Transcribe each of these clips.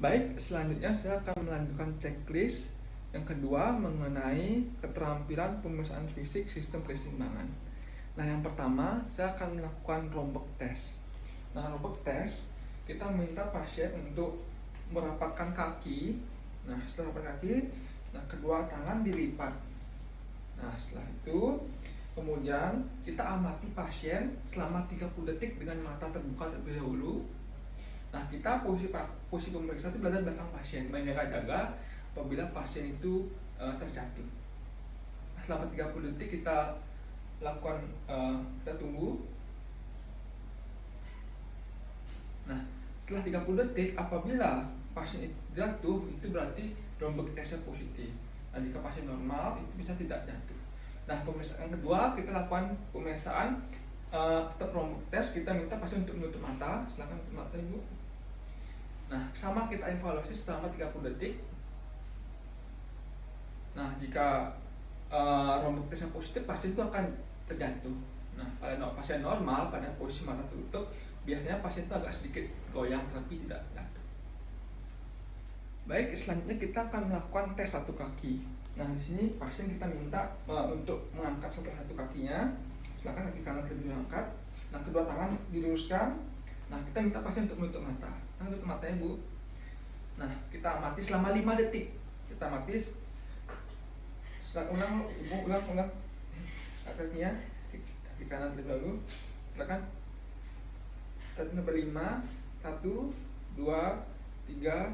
Baik, selanjutnya saya akan melanjutkan checklist yang kedua mengenai keterampilan pemeriksaan fisik sistem keseimbangan. Nah, yang pertama saya akan melakukan rombak test. Nah, rombak test kita minta pasien untuk merapatkan kaki. Nah, setelah rapat kaki, nah kedua tangan dilipat. Nah, setelah itu kemudian kita amati pasien selama 30 detik dengan mata terbuka terlebih dahulu. Nah, kita posisi pemeriksa itu berada di belakang pasien, menjaga-jaga apabila pasien itu terjatuh. Selama 30 detik kita lakukan, kita tunggu. Nah, setelah 30 detik apabila pasien itu jatuh, itu berarti rombak tesnya positif. Nah, jika pasien normal itu bisa tidak jatuh. Nah, pemeriksaan kedua kita lakukan pemeriksaan rombak tes. Kita minta pasien untuk menutup mata. Silakan tutup mata, Ibu. Nah, sama kita evaluasi selama 30 detik. Nah, jika rombak tesnya positif, pasien itu akan terjatuh. Nah, pada pasien normal, pada posisi mata tertutup, biasanya pasien itu agak sedikit goyang tapi tidak jatuh. Baik, selanjutnya kita akan melakukan tes satu kaki. Nah, di sini pasien kita minta untuk mengangkat satu kakinya. Silakan kaki kanan terlebih diangkat. Nah, kedua tangan diluruskan. Nah, kita minta pasien untuk menutup mata. Nah, tutup matanya, Bu. Nah, kita amati selama 5 detik. Kita amati. Silakan Ibu ulang. Kakinya kaki kanan terlebih dahulu. Silakan. Kita sampai 5. 1, 2, 3,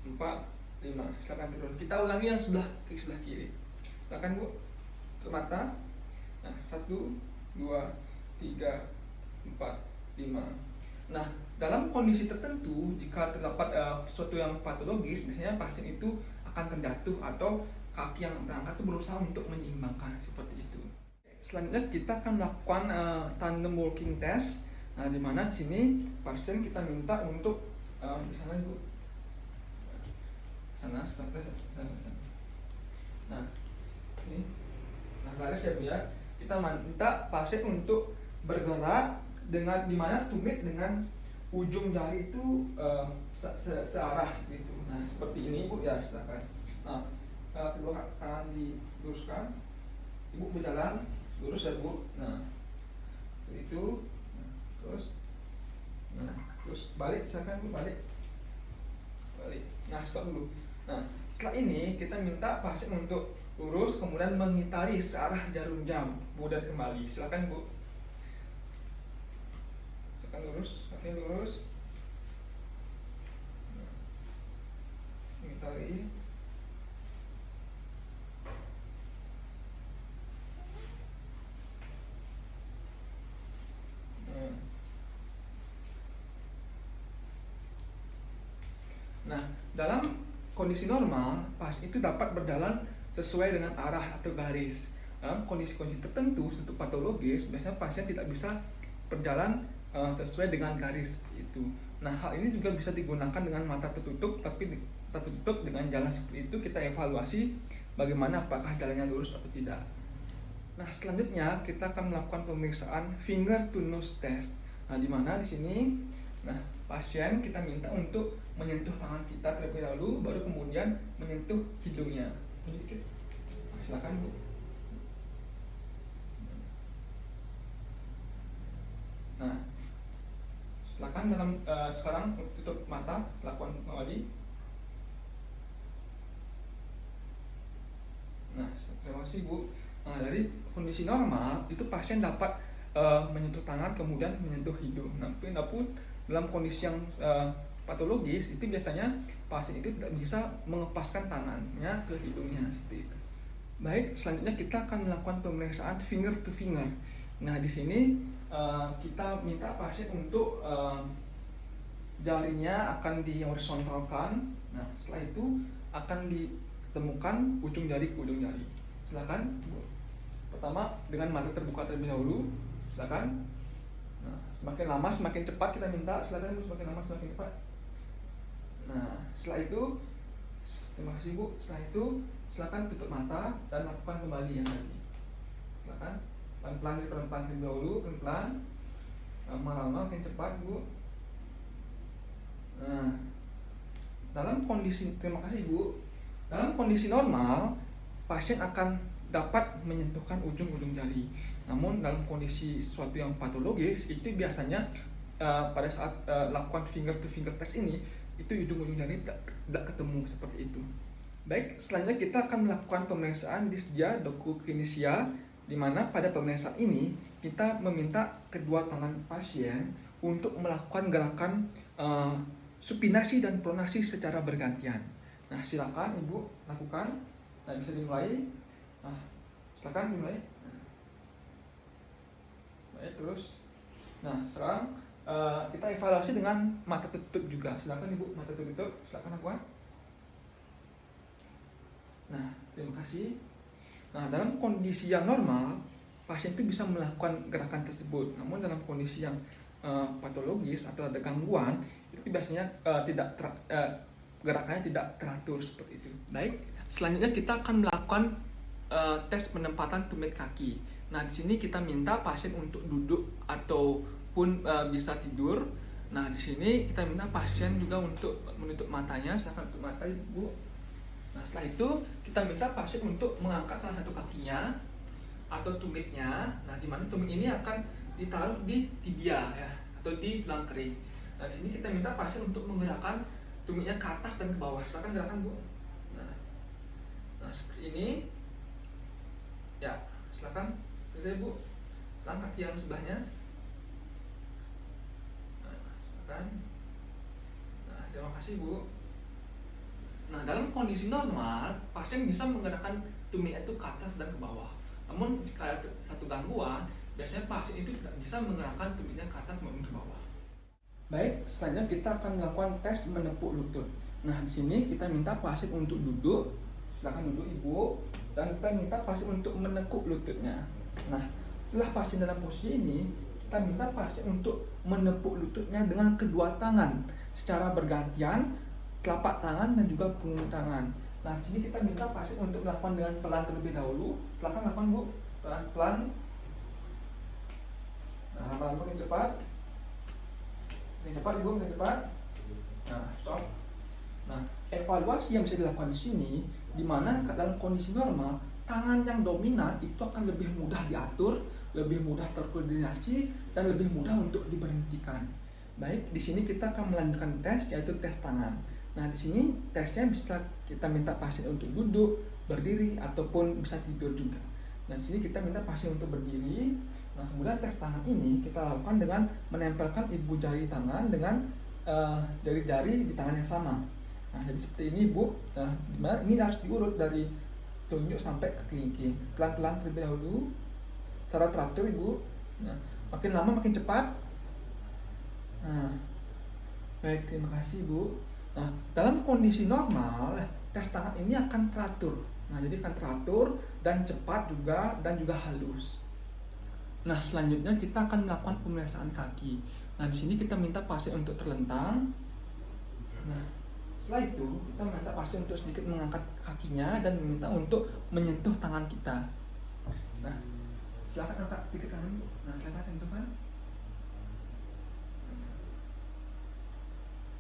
4, 5. Silakan turun. Kita ulangi yang sebelah kiri. Silakan, Bu. Tutup mata. Nah, 1, 2, 3, 4, 5. Nah, dalam kondisi tertentu, jika terdapat sesuatu yang patologis, biasanya pasien itu akan terjatuh atau kaki yang berangkat itu berusaha untuk menyeimbangkan, seperti itu. Selanjutnya kita akan melakukan tandem walking test. Nah, di mana di sini pasien kita minta untuk di sana, Ibu. Sana. Nah, sini. Nah, garis ya, Bu ya. Kita minta pasien untuk bergerak dengan dimana tumit dengan ujung jari itu searah seperti itu. Nah, seperti ini, Bu ya, silakan. Nah, kedua tangan diluruskan. Ibu berjalan lurus ya, Bu. Nah, itu. Nah, terus balik, silakan, Bu, balik. Nah, stop dulu. Nah, setelah ini kita minta pasien untuk lurus kemudian mengitari searah jarum jam, kemudian kembali. Silakan, Bu. Silakan lurus, kaki lurus. Nah, mengitari. Nah, dalam kondisi normal, pasien itu dapat berjalan sesuai dengan arah atau garis. Dalam kondisi-kondisi tertentu, untuk patologis, biasanya pasien tidak bisa berjalan sesuai dengan garis itu. Nah, hal ini juga bisa digunakan dengan mata tertutup, tapi tertutup dengan jalan seperti itu kita evaluasi bagaimana apakah jalannya lurus atau tidak. Nah, selanjutnya kita akan melakukan pemeriksaan finger to nose test. Nah, di mana di sini, nah, pasien kita minta untuk menyentuh tangan kita terlebih dahulu, baru kemudian menyentuh hidungnya. Sedikit. Silakan, Bu. Nah, silakan dalam sekarang tutup mata, lakukan kembali. Nah, terima kasih, Bu. Nah, dari kondisi normal itu pasien dapat menyentuh tangan kemudian menyentuh hidung. Nah, pun dalam kondisi yang patologis itu biasanya pasien itu tidak bisa mengepaskan tangannya ke hidungnya seperti itu. Baik, selanjutnya kita akan melakukan pemeriksaan finger to finger. Nah, di sini kita minta pasien untuk jarinya akan dihorizontalkan. Nah, setelah itu akan ditemukan ujung jari ke ujung jari. Silakan, Bu. Pertama dengan mata terbuka terlebih dahulu. Silakan. Nah, semakin lama semakin cepat kita minta. Silakan, Bu, semakin lama semakin cepat. Nah, setelah itu, terima kasih, Bu. Setelah itu, silakan tutup mata dan lakukan kembali yang tadi. Silakan, pelan-pelan terlebih dahulu, pelan-pelan, lama-lama makin cepat, Bu. Nah, terima kasih Bu. Dalam kondisi normal, pasien akan dapat menyentuhkan ujung-ujung jari. Namun dalam kondisi sesuatu yang patologis, itu biasanya pada saat lakukan finger to finger test ini, itu ujung-ujung jari tidak ketemu seperti itu. Baik, selanjutnya kita akan melakukan pemeriksaan dysdia doku-kinesia, di mana pada pemeriksaan ini kita meminta kedua tangan pasien untuk melakukan gerakan supinasi dan pronasi secara bergantian. Nah, silakan Ibu lakukan. Nah, bisa dimulai. Nah, silakan dimulai. Baik, terus. Nah, sekarang kita evaluasi dengan mata tertutup juga. Silakan Ibu, mata tertutup. Silakan lakukan. Nah, terima kasih. Nah, dalam kondisi yang normal, pasien itu bisa melakukan gerakan tersebut. Namun dalam kondisi yang patologis atau ada gangguan, itu biasanya gerakannya tidak teratur seperti itu. Baik, selanjutnya kita akan melakukan tes penempatan tumit kaki. Nah, di sini kita minta pasien untuk duduk ataupun bisa tidur. Nah, di sini kita minta pasien juga untuk menutup matanya. Silakan tutup mata, Ibu. Nah, setelah itu kita minta pasien untuk mengangkat salah satu kakinya atau tumitnya. Nah, di mana tumit ini akan ditaruh di tibia ya, atau di tulang kering. Nah, di sini kita minta pasien untuk menggerakkan tumitnya ke atas dan ke bawah. Silakan gerakan, Bu. Nah, seperti ini. Ya, silakan. Selesai, Bu. Sekarang kaki yang sebelahnya. Nah, silakan. Nah, terima kasih, Bu. Nah, dalam kondisi normal, pasien bisa menggerakkan tumit itu ke atas dan ke bawah. Namun, jika ada satu gangguan, biasanya pasien itu tidak bisa menggerakkan tumitnya ke atas maupun ke bawah. Baik, selanjutnya kita akan melakukan tes menepuk lutut. Nah, di sini kita minta pasien untuk duduk. Silakan duduk, Ibu. Dan kita minta pasien untuk menekuk lututnya. Nah, setelah pasien dalam posisi ini, kita minta pasien untuk menepuk lututnya dengan kedua tangan secara bergantian, telapak tangan dan juga punggung tangan. Nah, di sini kita minta pasien untuk melakukan dengan pelan terlebih dahulu. Silakan lakukan, Bu. Pelan-pelan. Nah, lama-lama makin cepat. Makin cepat, Ibu, makin cepat. Nah, stop. Nah, evaluasi yang bisa dilakukan di sini, di mana dalam kondisi normal, tangan yang dominan itu akan lebih mudah diatur, lebih mudah terkoordinasi, dan lebih mudah untuk diberhentikan. Baik, di sini kita akan melanjutkan tes, yaitu tes tangan. Nah, di sini tesnya bisa kita minta pasien untuk duduk, berdiri, ataupun bisa tidur juga. Nah, di sini kita minta pasien untuk berdiri. Nah, kemudian tes tangan ini kita lakukan dengan menempelkan ibu jari tangan dengan jari-jari di tangan yang sama. Nah, jadi seperti ini, Bu. Nah, dimana ini harus diurut dari telunjuk sampai ke kelingking. Pelan-pelan terlebih dahulu, secara teratur, Ibu. Nah, makin lama makin cepat. Nah, baik, terima kasih, Bu. Nah, dalam kondisi normal, tes tangan ini akan teratur. Nah, jadi akan teratur dan cepat juga dan juga halus. Nah, selanjutnya kita akan melakukan pemeriksaan kaki. Nah, di sini kita minta pasien untuk terlentang. Nah, setelah itu kita minta pasien untuk sedikit mengangkat kakinya dan meminta untuk menyentuh tangan kita. Nah, silakan angkat sedikit tangan, Bu. Nah, silakan sentuhkan.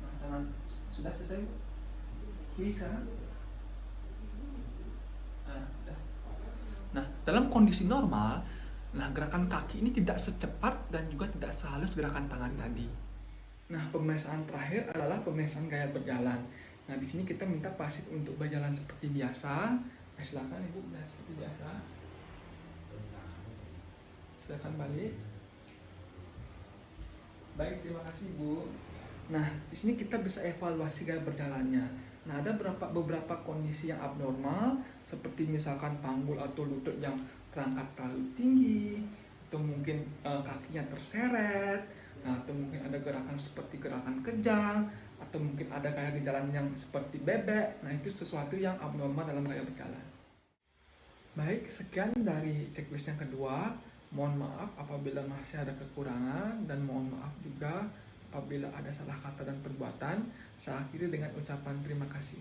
Nah, tangan sudah selesai, Bu. Kiri sekarang. Nah, dalam kondisi normal, nah gerakan kaki ini tidak secepat dan juga tidak sehalus gerakan tangan tadi. Nah, pemeriksaan terakhir adalah pemeriksaan gaya berjalan. Nah, di sini kita minta pasien untuk berjalan seperti biasa. Nah, silakan, Ibu, berjalan seperti biasa. Silakan balik. Baik, terima kasih, Bu. Nah, di sini kita bisa evaluasi gaya berjalannya. Nah, ada beberapa kondisi yang abnormal, seperti misalkan panggul atau lutut yang terangkat terlalu tinggi, atau mungkin kakinya terseret, nah, atau mungkin ada gerakan seperti gerakan kejang, atau mungkin ada gaya berjalan yang seperti bebek. Nah, itu sesuatu yang abnormal dalam gaya berjalan. Baik, sekian dari checklist yang kedua. Mohon maaf apabila masih ada kekurangan, dan mohon maaf juga apabila ada salah kata dan perbuatan. Saya akhiri dengan ucapan terima kasih.